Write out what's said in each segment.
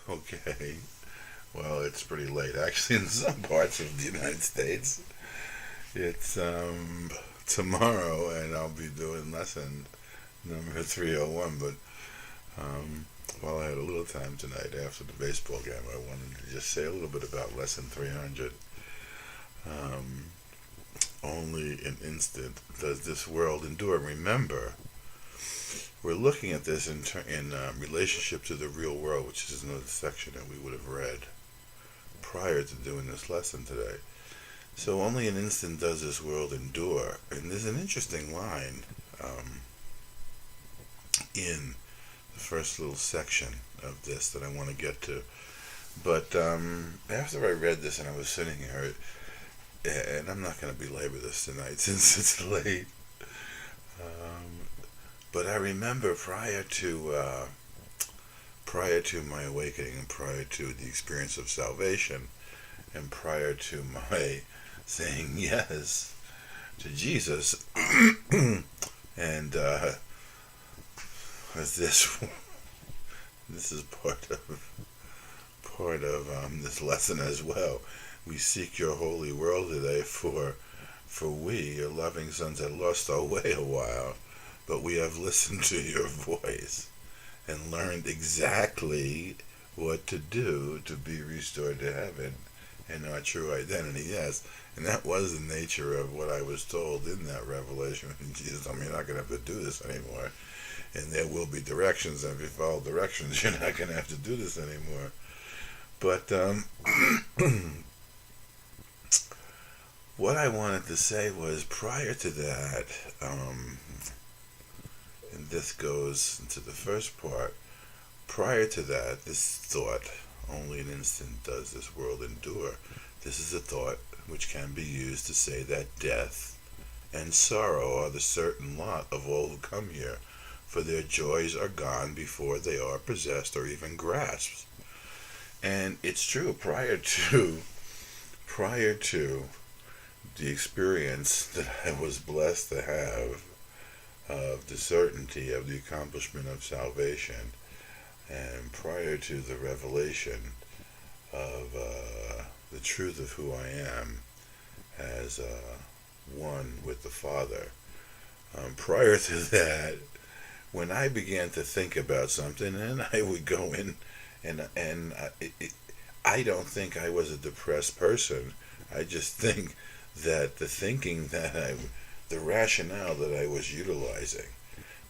Okay. Well, it's pretty late actually in some parts of the United States. It's tomorrow, and I'll be doing lesson number 301. But while I had a little time tonight after the baseball game, I wanted to just say a little bit about lesson 300. Um, Only an instant does this world endure. Remember, we're looking at this in relationship to the real world, which is another section that we would have read prior to doing this lesson today. So only an instant does this world endure. And there's an interesting line in the first little section of this that I want to get to. But after I read this and I was sitting here, and I'm not going to belabor this tonight since it's late, but I remember prior to my awakening and prior to the experience of salvation and prior to my saying yes to Jesus, and as this is part of this lesson as well. We seek your holy world today, for we, your loving sons, had lost our way a while, but we have listened to your voice and learned exactly what to do to be restored to heaven and our true identity. Yes, and that was the nature of what I was told in that revelation. Jesus told me, you're not going to have to do this anymore, and there will be directions, and if you follow directions, you're not going to have to do this anymore. But what I wanted to say was, prior to that, and this goes into the first part, prior to that, this thought, only an instant does this world endure, this is a thought which can be used to say that death and sorrow are the certain lot of all who come here, for their joys are gone before they are possessed or even grasped. And it's true, prior to the experience that I was blessed to have of the certainty of the accomplishment of salvation, and prior to the revelation of the truth of who I am as one with the Father, prior to that, when I began to think about something, and I would go in, and I don't think I was a depressed person. I just think that the rationale that I was utilizing,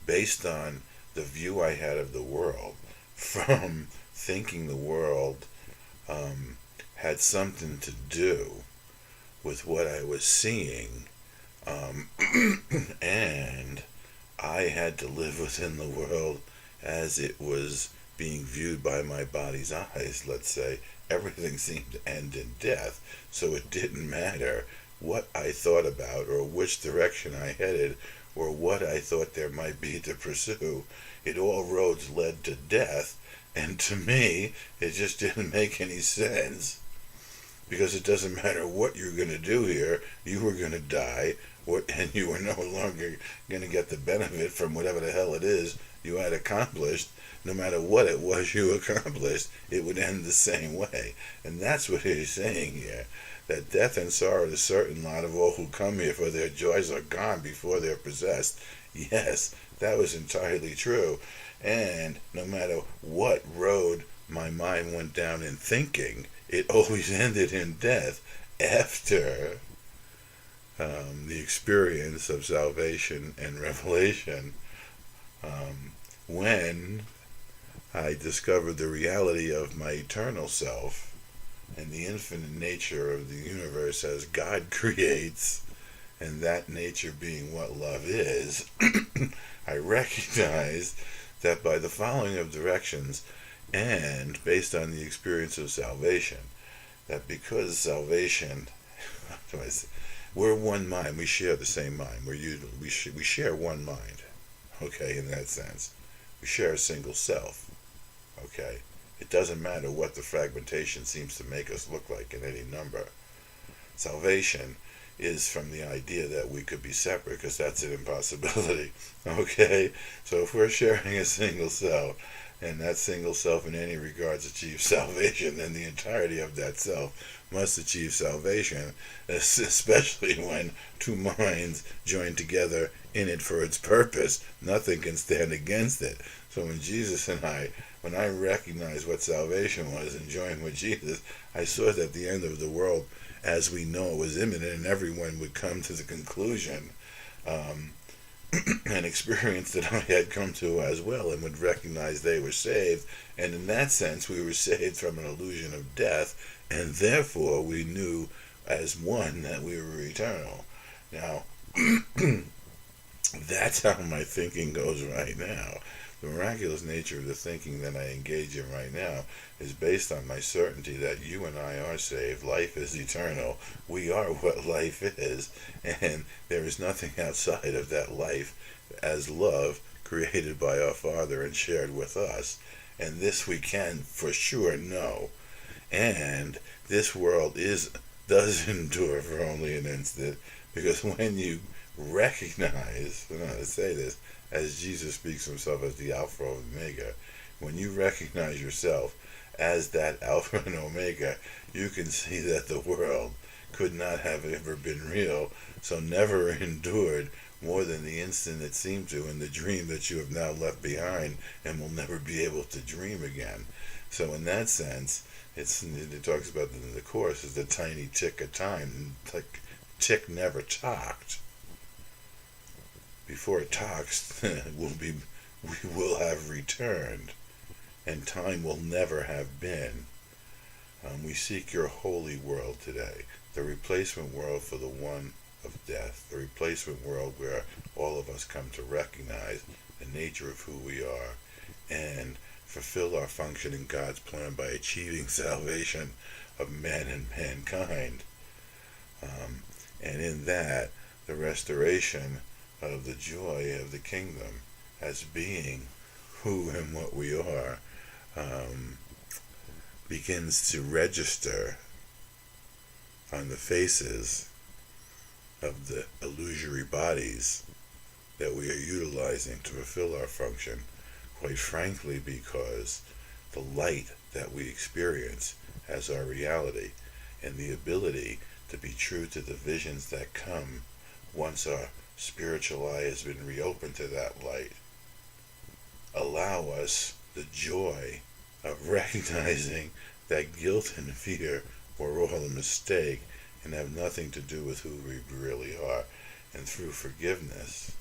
based on the view I had of the world, from thinking the world had something to do with what I was seeing, and I had to live within the world as it was being viewed by my body's eyes, let's say. Everything seemed to end in death, so it didn't matter what I thought about or which direction I headed or what I thought there might be to pursue. It all roads led to death, and to me, it just didn't make any sense. Because it doesn't matter what you're going to do here, you were going to die, and you were no longer going to get the benefit from whatever the hell it is you had accomplished. No matter what it was you accomplished, it would end the same way. And that's what he's saying here, that death and sorrow are the certain lot of all who come here, for their joys are gone before they're possessed. Yes, that was entirely true. And no matter what road my mind went down in thinking, it always ended in death after the experience of salvation and revelation, when I discovered the reality of my eternal self and the infinite nature of the universe as God creates, and that nature being what love is. I recognized that by the following of directions, and based on the experience of salvation, that because salvation, we're one mind, we share the same mind, we share one mind, okay, in that sense. We share a single self. Okay, it doesn't matter what the fragmentation seems to make us look like in any number. Salvation is from the idea that we could be separate, because that's an impossibility. Okay, so if we're sharing a single self, and that single self in any regards achieves salvation, then the entirety of that self must achieve salvation, especially when two minds join together in it for its purpose. Nothing can stand against it. So when I recognized what salvation was and joined with Jesus, I saw that the end of the world as we know it was imminent, and everyone would come to the conclusion an experience that I had come to as well, and would recognize they were saved. And in that sense, we were saved from an illusion of death, and therefore we knew as one that we were eternal. Now, that's how my thinking goes right now. The miraculous nature of the thinking that I engage in right now is based on my certainty that you and I are saved. Life is eternal. We are what life is, and there is nothing outside of that life as love created by our Father and shared with us. And this we can for sure know. And this world does endure for only an instant, because when you recognize, I'm going to say this, as Jesus speaks of himself as the Alpha and Omega, when you recognize yourself as that Alpha and Omega, you can see that the world could not have ever been real, so never endured more than the instant it seemed to in the dream that you have now left behind and will never be able to dream again. So in that sense, it talks about in the Course as the tiny tick of time. Tick never talked. Before it talks, we will have returned, and time will never have been. We seek your holy world today, the replacement world for the one of death, the replacement world where all of us come to recognize the nature of who we are and fulfill our function in God's plan by achieving salvation of man and mankind. And in that, the restoration of the joy of the kingdom as being who and what we are begins to register on the faces of the illusory bodies that we are utilizing to fulfill our function, quite frankly because the light that we experience as our reality and the ability to be true to the visions that come once our spiritual eye has been reopened to that light, allow us the joy of recognizing that guilt and fear were all a mistake and have nothing to do with who we really are. And through forgiveness,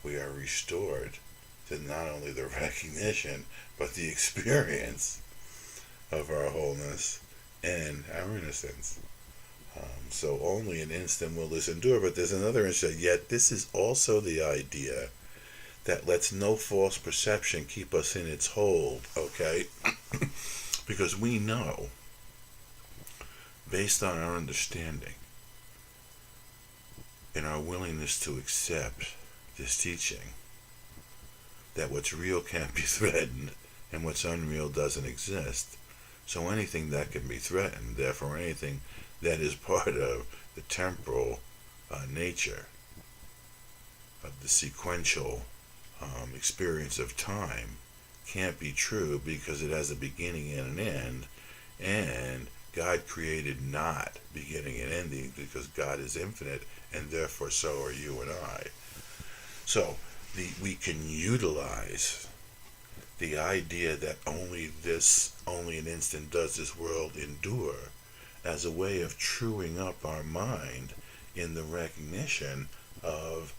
we are restored to not only the recognition, but the experience of our wholeness and our innocence. So only an instant will this endure, but there's another instant. Yet this is also the idea that lets no false perception keep us in its hold, okay? Because we know, based on our understanding and our willingness to accept this teaching, that what's real can't be threatened and what's unreal doesn't exist. So anything that can be threatened, therefore anything that is part of the temporal nature of the sequential experience of time, can't be true because it has a beginning and an end, and God created not beginning and ending because God is infinite, and therefore so are you and I. So we can utilize the idea that only an instant does this world endure as a way of truing up our mind in the recognition of,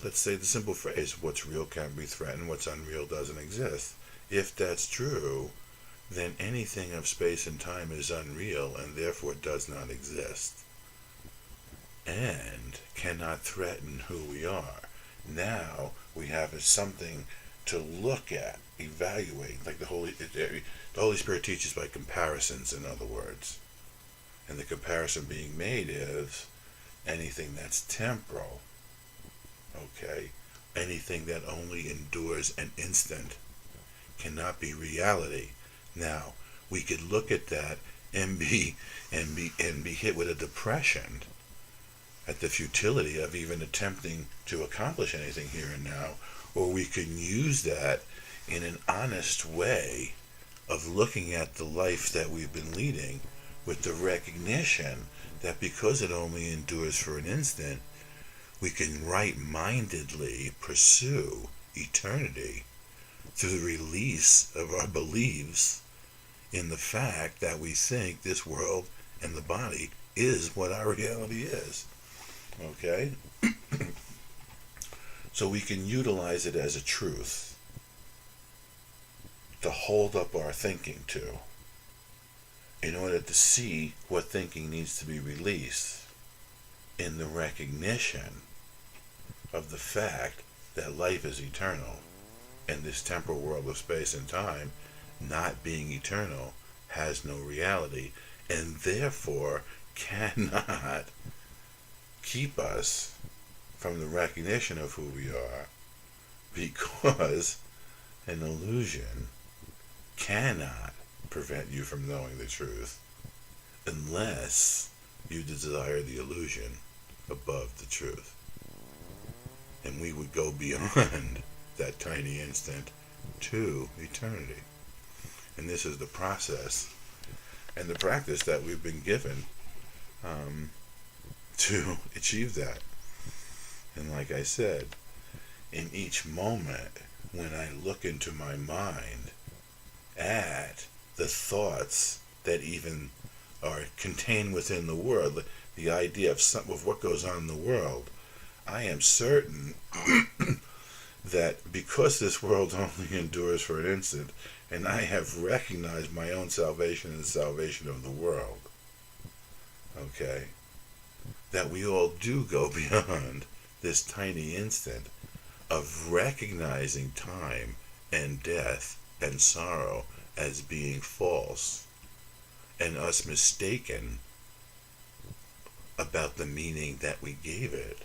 let's say the simple phrase, what's real can't be threatened, what's unreal doesn't exist. If that's true, then anything of space and time is unreal and therefore does not exist and cannot threaten who we are. Now we have something to look at, evaluate, like the Holy Spirit teaches by comparisons, in other words. And the comparison being made is anything that's temporal, okay, anything that only endures an instant cannot be reality. Now, we could look at that and be hit with a depression at the futility of even attempting to accomplish anything here and now, or we can use that in an honest way of looking at the life that we've been leading with the recognition that because it only endures for an instant, we can right-mindedly pursue eternity through the release of our beliefs in the fact that we think this world and the body is what our reality is. Okay? So we can utilize it as a truth to hold up our thinking to in order to see what thinking needs to be released in the recognition of the fact that life is eternal and this temporal world of space and time, not being eternal, has no reality and therefore cannot keep us from the recognition of who we are, because an illusion cannot prevent you from knowing the truth unless you desire the illusion above the truth. And we would go beyond that tiny instant to eternity. And this is the process and the practice that we've been given to achieve that. And like I said, in each moment when I look into my mind at the thoughts that even are contained within the world, the idea of what goes on in the world, I am certain that because this world only endures for an instant, and I have recognized my own salvation and the salvation of the world, okay, that we all do go beyond this tiny instant of recognizing time and death and sorrow as being false, and us mistaken about the meaning that we gave it.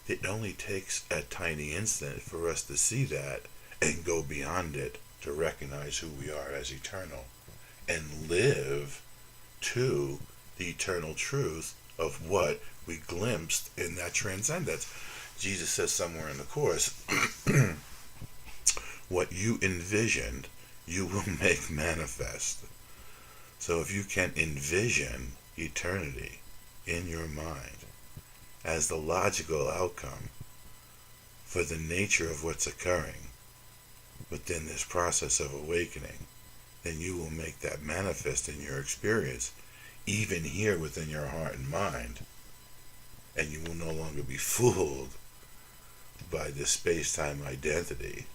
It only takes a tiny instant for us to see that and go beyond it to recognize who we are as eternal and live to the eternal truth of what we glimpsed in that transcendence. Jesus says somewhere in the Course, what you envisioned, you will make manifest. So if you can envision eternity in your mind as the logical outcome for the nature of what's occurring within this process of awakening, then you will make that manifest in your experience, even here within your heart and mind, and you will no longer be fooled by this space-time identity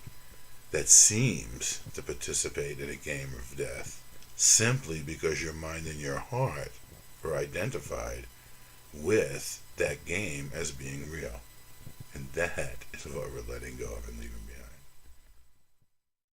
that seems to participate in a game of death simply because your mind and your heart are identified with that game as being real. And that is what we're letting go of and leaving